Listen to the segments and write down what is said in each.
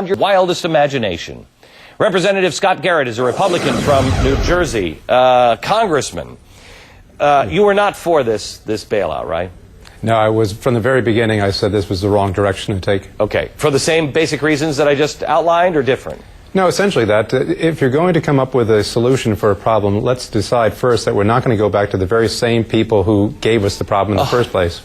Your wildest imagination. Representative Scott Garrett is a Republican from New Jersey. Congressman, you were not for this bailout, right? No, I was, from the very beginning, I said this was the wrong direction to take. Okay. For the same basic reasons that I just outlined, or different? No, essentially that. If you're going to come up with a solution for a problem, let's decide first that we're not going to go back to the very same people who gave us the problem in the first place.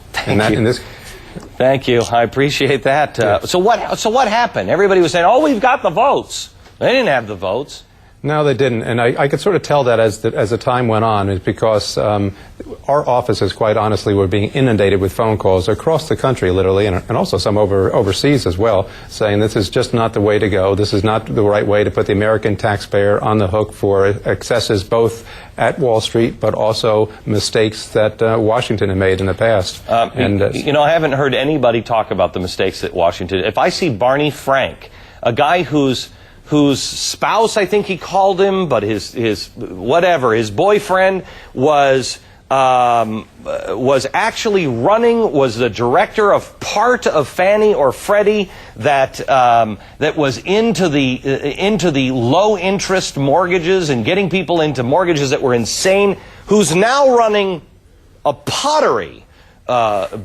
Thank you. I appreciate that. Yeah. So what happened? Everybody was saying, "Oh, we've got the votes." They didn't have the votes. No, they didn't, and I could sort of tell that as the time went on, is because our offices, quite honestly, were being inundated with phone calls across the country, literally, and also some overseas as well, saying this is just not the way to go. This is not the right way to put the American taxpayer on the hook for excesses both at Wall Street, but also mistakes that Washington had made in the past. You know, I haven't heard anybody talk about the mistakes at Washington. If I see Barney Frank, a guy whose spouse, I think he called him, but his boyfriend was actually was the director of part of Fannie or Freddie that was into the low interest mortgages and getting people into mortgages that were insane, who's now running a pottery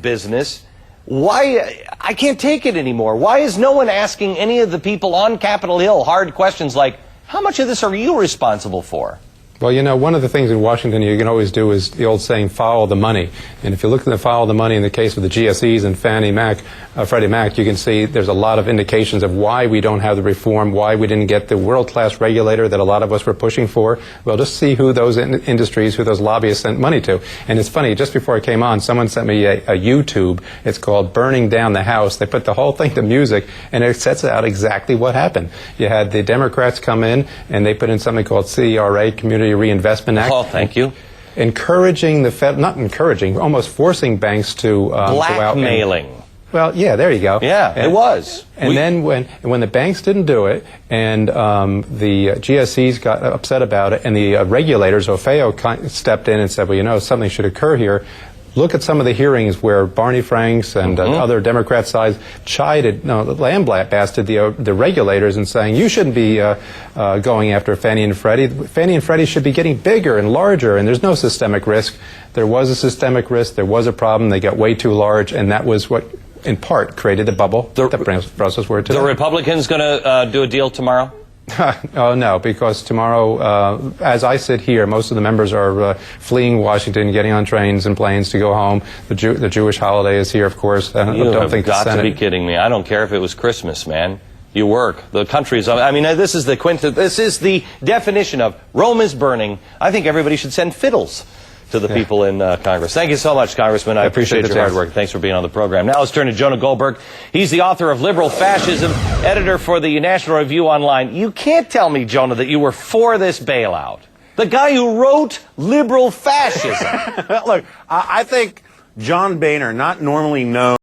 business. Why? I can't take it anymore. Why is no one asking any of the people on Capitol Hill hard questions like, how much of this are you responsible for? Well, you know, one of the things in Washington you can always do is the old saying, follow the money. And if you look at the follow the money in the case of the GSEs and Freddie Mac, you can see there's a lot of indications of why we don't have the reform, why we didn't get the world-class regulator that a lot of us were pushing for. Well, just see who those industries, who those lobbyists sent money to. And it's funny, just before I came on, someone sent me a YouTube. It's called Burning Down the House. They put the whole thing to music, and it sets out exactly what happened. You had the Democrats come in, and they put in something called CRA, Community Reinvestment Act. Oh, thank you. Encouraging the Fed, not encouraging, almost forcing banks to blackmailing. Well, yeah, there you go. Yeah, it was. And then when the banks didn't do it, and the GSEs got upset about it, and the regulators, OFEO, stepped in and said, well, you know, something should occur here. Look at some of the hearings where Barney Franks and other Democrat sides lambasted the regulators and saying, you shouldn't be going after Fannie and Freddie. Fannie and Freddie should be getting bigger and larger, and there's no systemic risk. There was a systemic risk. There was a problem. They got way too large, and that was what, in part, created the bubble that brought us where today. The Republicans going to do a deal tomorrow? Oh, no, because tomorrow, as I sit here, most of the members are fleeing Washington, getting on trains and planes to go home. The Jewish holiday is here, of course. You have got to be kidding me. I don't care if it was Christmas, man. You work. The country's, I mean, this is the definition of Rome is burning. I think everybody should send fiddles to the people in Congress. Thank you so much, Congressman. I appreciate your hard work. Thanks for being on the program. Now let's turn to Jonah Goldberg. He's the author of Liberal Fascism, editor for the National Review Online. You can't tell me, Jonah, that you were for this bailout. The guy who wrote Liberal Fascism. Look, I think John Boehner, not normally known